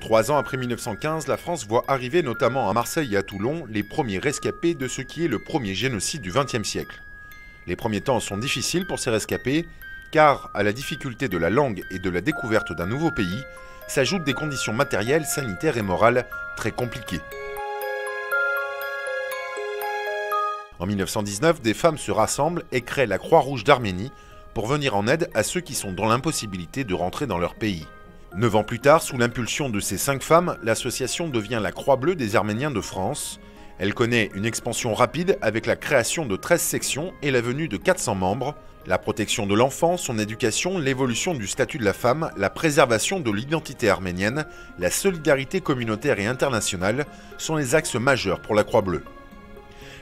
3 ans après 1915, la France voit arriver notamment à Marseille et à Toulon les premiers rescapés de ce qui est le premier génocide du XXe siècle. Les premiers temps sont difficiles pour ces rescapés, car à la difficulté de la langue et de la découverte d'un nouveau pays, s'ajoutent des conditions matérielles, sanitaires et morales très compliquées. En 1919, des femmes se rassemblent et créent la Croix-Rouge d'Arménie pour venir en aide à ceux qui sont dans l'impossibilité de rentrer dans leur pays. 9 ans plus tard, sous l'impulsion de ces 5 femmes, l'association devient la Croix-Bleue des Arméniens de France. Elle connaît une expansion rapide avec la création de 13 sections et la venue de 400 membres. La protection de l'enfant, son éducation, l'évolution du statut de la femme, la préservation de l'identité arménienne, la solidarité communautaire et internationale sont les axes majeurs pour la Croix-Bleue.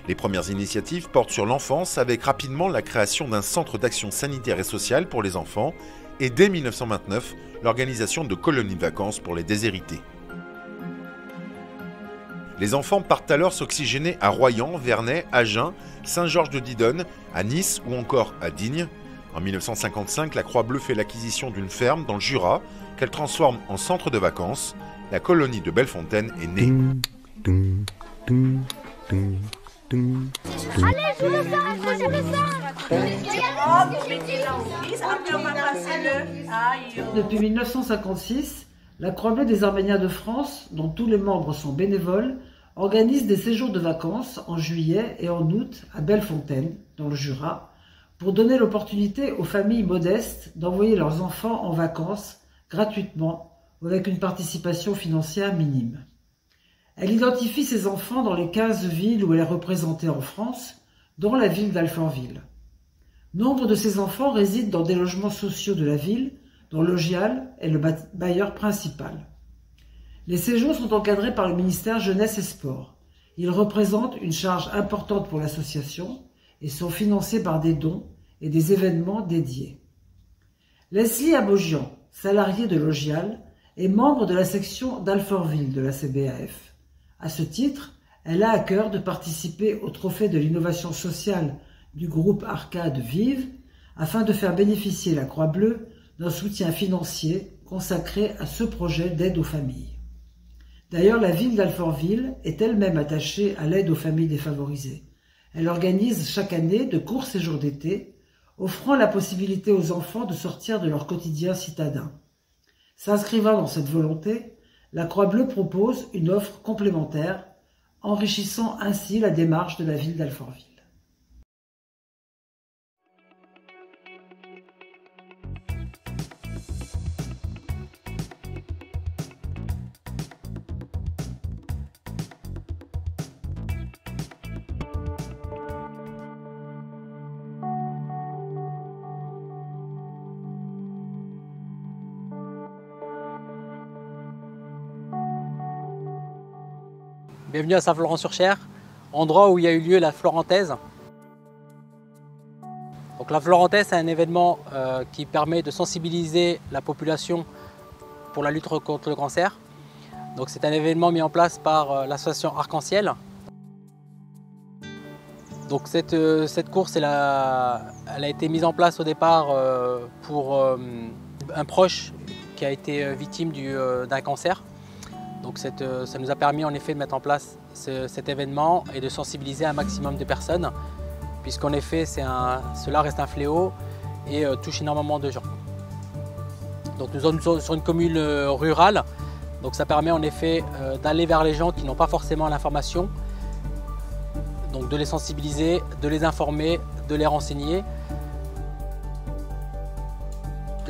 Les premières initiatives portent sur l'enfance avec rapidement la création d'un centre d'action sanitaire et sociale pour les enfants et dès 1929, l'organisation de colonies de vacances pour les déshérités. Les enfants partent alors s'oxygéner à Royan, Vernet, Agen, Saint-Georges-de-Didonne, à Nice ou encore à Digne. En 1955, la Croix-Bleue fait l'acquisition d'une ferme dans le Jura qu'elle transforme en centre de vacances. La colonie de Bellefontaine est née. Allez, joue-le ça. Depuis 1956, la Croix-Bleue des Arméniens de France, dont tous les membres sont bénévoles, organise des séjours de vacances en juillet et en août à Bellefontaine, dans le Jura, pour donner l'opportunité aux familles modestes d'envoyer leurs enfants en vacances gratuitement ou avec une participation financière minime. Elle identifie ses enfants dans les 15 villes où elle est représentée en France, dont la ville d'Alfortville. Nombre de ces enfants résident dans des logements sociaux de la ville, dont Logial est le bailleur principal. Les séjours sont encadrés par le ministère Jeunesse et Sport. Ils représentent une charge importante pour l'association et sont financés par des dons et des événements dédiés. Leslie Abogian, salariée de Logial, est membre de la section d'Alfortville de la CBAF. À ce titre, elle a à cœur de participer au trophée de l'innovation sociale du groupe Arcade Vive afin de faire bénéficier la Croix-Bleue d'un soutien financier consacré à ce projet d'aide aux familles. D'ailleurs, la ville d'Alfortville est elle-même attachée à l'aide aux familles défavorisées. Elle organise chaque année de courts séjours d'été, offrant la possibilité aux enfants de sortir de leur quotidien citadin. S'inscrivant dans cette volonté, la Croix-Bleue propose une offre complémentaire, enrichissant ainsi la démarche de la ville d'Alfortville. Bienvenue à Saint-Florent-sur-Cher, endroit où il y a eu lieu la Florentaise. Donc la Florentaise, c'est un événement qui permet de sensibiliser la population pour la lutte contre le cancer. Donc c'est un événement mis en place par l'association Arc-en-Ciel. Donc cette course, elle a été mise en place au départ pour un proche qui a été victime d'un cancer. Donc ça nous a permis en effet de mettre en place cet événement et de sensibiliser un maximum de personnes, puisqu'en effet cela reste un fléau et touche énormément de gens. Donc nous sommes sur une commune rurale, donc ça permet en effet d'aller vers les gens qui n'ont pas forcément l'information, donc de les sensibiliser, de les informer, de les renseigner.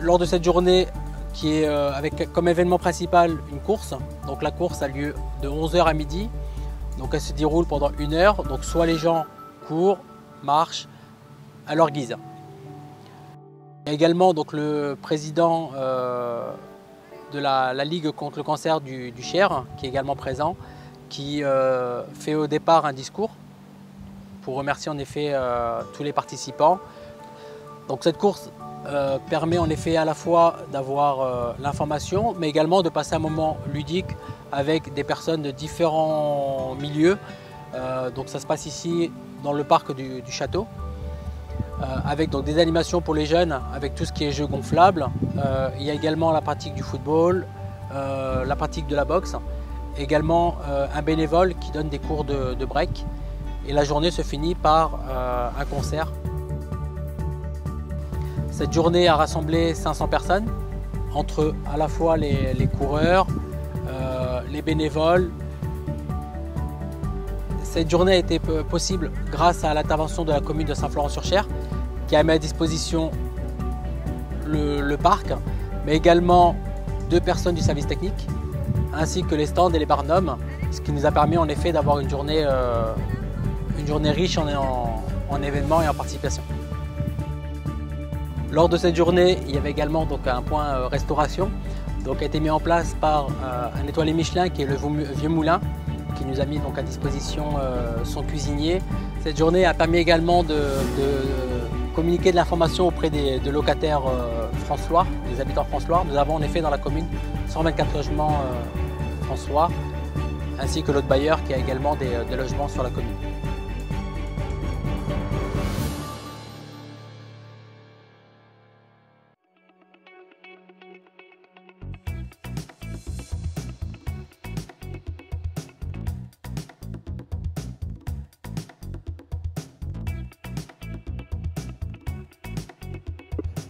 Lors de cette journée, qui est avec comme événement principal une course. Donc la course a lieu de 11h à midi. Donc elle se déroule pendant 1 heure. Donc soit les gens courent, marchent à leur guise. Il y a également donc, le président de la Ligue contre le cancer du Cher, qui est également présent, qui fait au départ un discours pour remercier en effet tous les participants. Donc cette course permet en effet à la fois d'avoir l'information, mais également de passer un moment ludique avec des personnes de différents milieux. Donc ça se passe ici dans le parc du château, avec donc, des animations pour les jeunes, avec tout ce qui est jeux gonflables. Il y a également la pratique du football, la pratique de la boxe, également un bénévole qui donne des cours de break. Et la journée se finit par un concert. Cette journée a rassemblé 500 personnes, entre à la fois les coureurs, les bénévoles. Cette journée a été possible grâce à l'intervention de la commune de Saint-Florent-sur-Cher qui a mis à disposition le parc, mais également 2 personnes du service technique, ainsi que les stands et les barnums, ce qui nous a permis en effet d'avoir une journée riche en événements et en participation. Lors de cette journée, il y avait également donc, un point restauration qui a été mis en place par un étoilé Michelin qui est le Vieux Moulin, qui nous a mis donc, à disposition son cuisinier. Cette journée a permis également de communiquer de l'information auprès des locataires françois, des habitants françois. Nous avons en effet dans la commune 124 logements françois, ainsi que l'autre bailleur qui a également des logements sur la commune.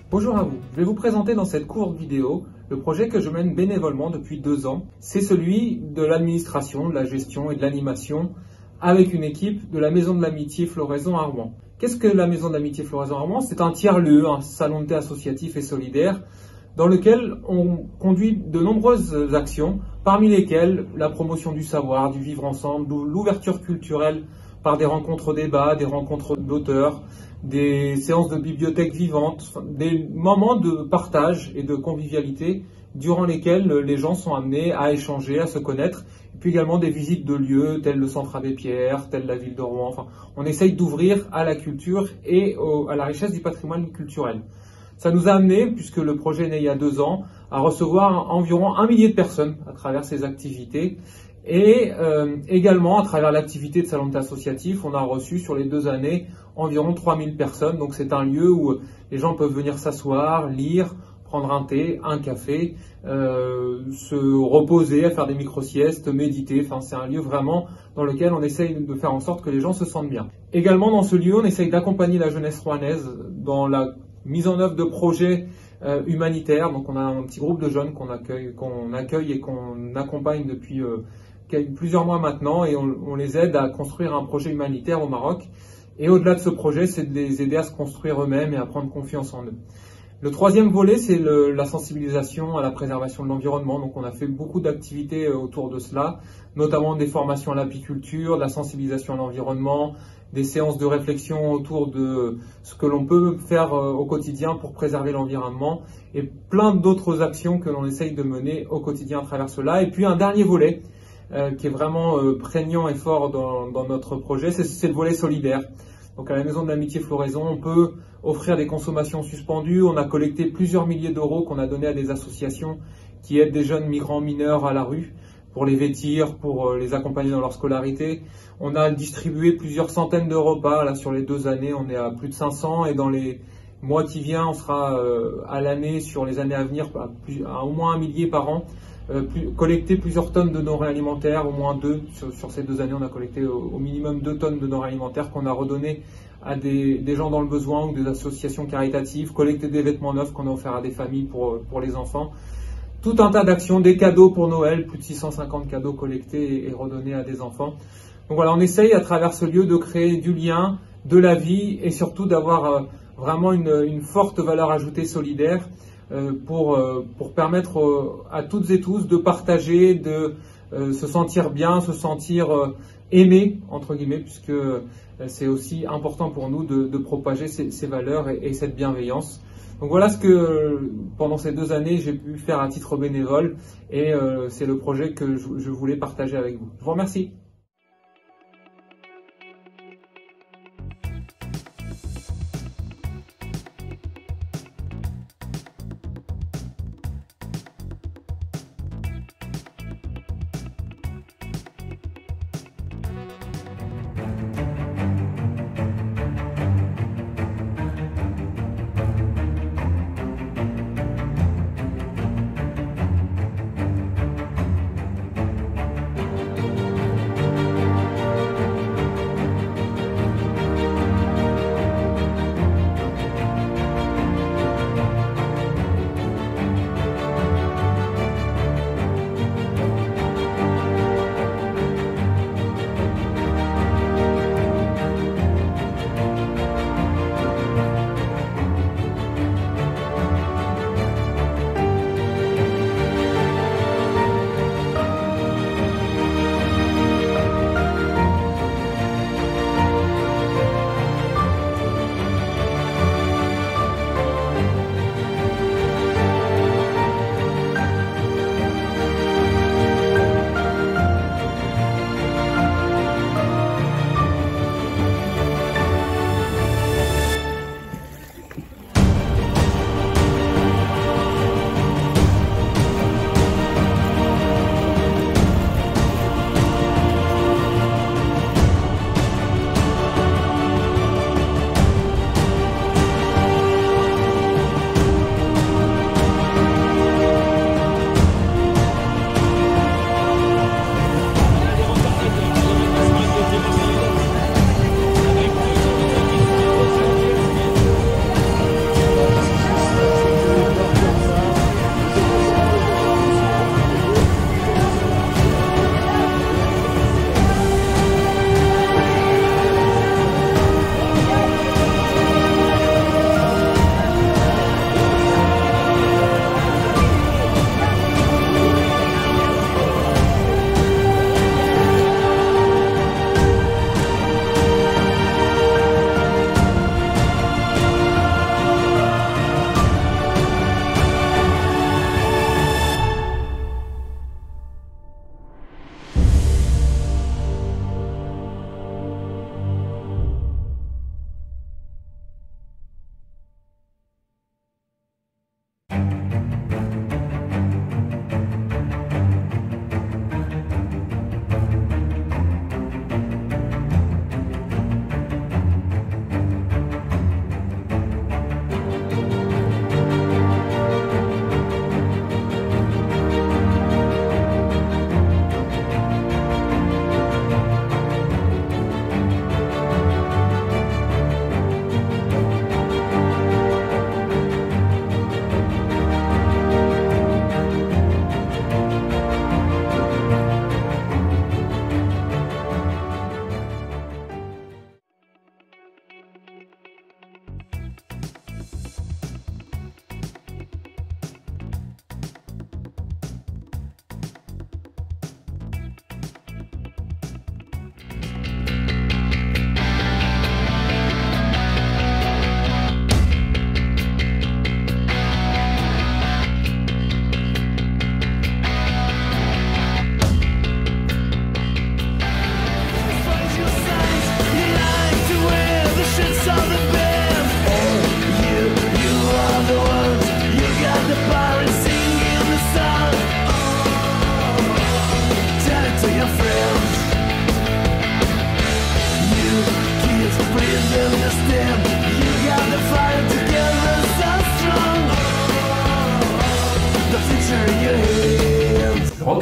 Bonjour à vous, je vais vous présenter dans cette courte vidéo le projet que je mène bénévolement depuis 2 ans. C'est celui de l'administration, de la gestion et de l'animation avec une équipe de la Maison de l'Amitié Floraison à Rouen. Qu'est-ce que la Maison de l'Amitié Floraison à Rouen? C'est un tiers-lieu, un salon de thé associatif et solidaire dans lequel on conduit de nombreuses actions, parmi lesquelles la promotion du savoir, du vivre ensemble, l'ouverture culturelle par des rencontres débats, des rencontres d'auteurs, des séances de bibliothèque vivante, des moments de partage et de convivialité durant lesquels les gens sont amenés à échanger, à se connaître, et puis également des visites de lieux tels le Centre Abbé Pierre, telle la ville de Rouen. Enfin, on essaye d'ouvrir à la culture et à la richesse du patrimoine culturel. Ça nous a amené, puisque le projet est né il y a 2 ans, à recevoir environ 1 millier de personnes à travers ces activités. Et également, à travers l'activité de salon de thé associatif, on a reçu sur les 2 années environ 3000 personnes. Donc c'est un lieu où les gens peuvent venir s'asseoir, lire, prendre un thé, un café, se reposer, faire des micro-siestes, méditer. Enfin, c'est un lieu vraiment dans lequel on essaye de faire en sorte que les gens se sentent bien. Également, dans ce lieu, on essaye d'accompagner la jeunesse rouennaise dans la mise en œuvre de projets humanitaires. Donc on a un petit groupe de jeunes qu'on accueille et qu'on accompagne depuis plusieurs mois maintenant, et on les aide à construire un projet humanitaire au Maroc. Et au-delà de ce projet, c'est de les aider à se construire eux-mêmes et à prendre confiance en eux. Le 3e volet, c'est la sensibilisation à la préservation de l'environnement. Donc on a fait beaucoup d'activités autour de cela, notamment des formations à l'apiculture, de la sensibilisation à l'environnement, des séances de réflexion autour de ce que l'on peut faire au quotidien pour préserver l'environnement, et plein d'autres actions que l'on essaye de mener au quotidien à travers cela. Et puis un dernier volet qui est vraiment prégnant et fort dans notre projet, c'est le volet solidaire. Donc à la Maison de l'Amitié Floraison, on peut offrir des consommations suspendues. On a collecté plusieurs milliers d'euros qu'on a donnés à des associations qui aident des jeunes migrants mineurs à la rue, pour les vêtir, pour les accompagner dans leur scolarité. On a distribué plusieurs centaines de repas. Là, sur les 2 années, on est à plus de 500, et dans les mois qui viennent, on sera à l'année, sur les années à venir, à au moins 1 millier par an. Collecter plusieurs tonnes de denrées alimentaires, au moins 2. Sur ces 2 années, on a collecté au minimum 2 tonnes de denrées alimentaires qu'on a redonnées à des gens dans le besoin ou des associations caritatives. Collecter des vêtements neufs qu'on a offerts à des familles pour les enfants. Tout un tas d'actions, des cadeaux pour Noël, plus de 650 cadeaux collectés et redonnés à des enfants. Donc voilà, on essaye à travers ce lieu de créer du lien, de la vie, et surtout d'avoir vraiment une forte valeur ajoutée solidaire pour permettre à toutes et tous de partager, de se sentir bien, se sentir aimé, entre guillemets, puisque c'est aussi important pour nous de propager ces valeurs et cette bienveillance. Donc voilà ce que pendant ces 2 années j'ai pu faire à titre bénévole, et c'est le projet que je voulais partager avec vous. Je vous remercie.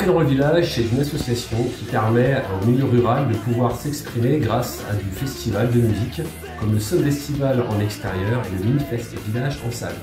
Rock'n'Roll Village, c'est une association qui permet au milieu rural de pouvoir s'exprimer grâce à du festival de musique, comme le Sun Festival en extérieur et le Minifest Village en salle.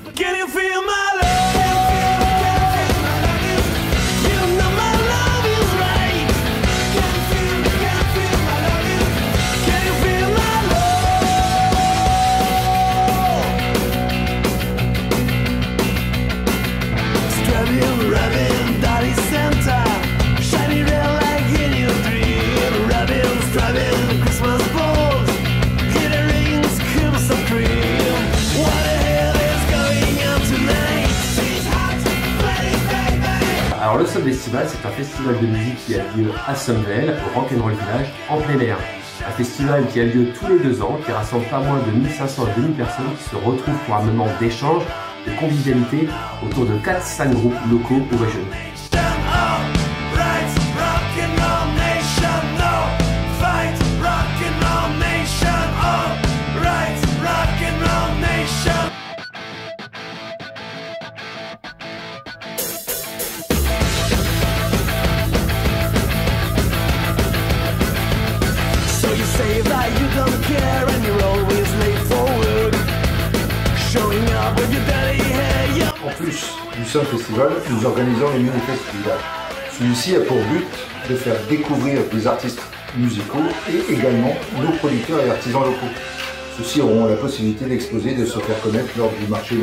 Alors le Sun Festival, c'est un festival de musique qui a lieu à Sommevel, au Rock'n'Roll Village, en plein air. Un festival qui a lieu tous les 2 ans, qui rassemble pas moins de 1500 à 2000 personnes qui se retrouvent pour un moment d'échange, de convivialité autour de 4-5 groupes locaux ou régionaux. En plus du Sun Festival, nous organisons les Minifest Village. Celui-ci a pour but de faire découvrir des artistes musicaux et également nos producteurs et artisans locaux. Ceux-ci auront la possibilité d'exposer et de se faire connaître lors du marché.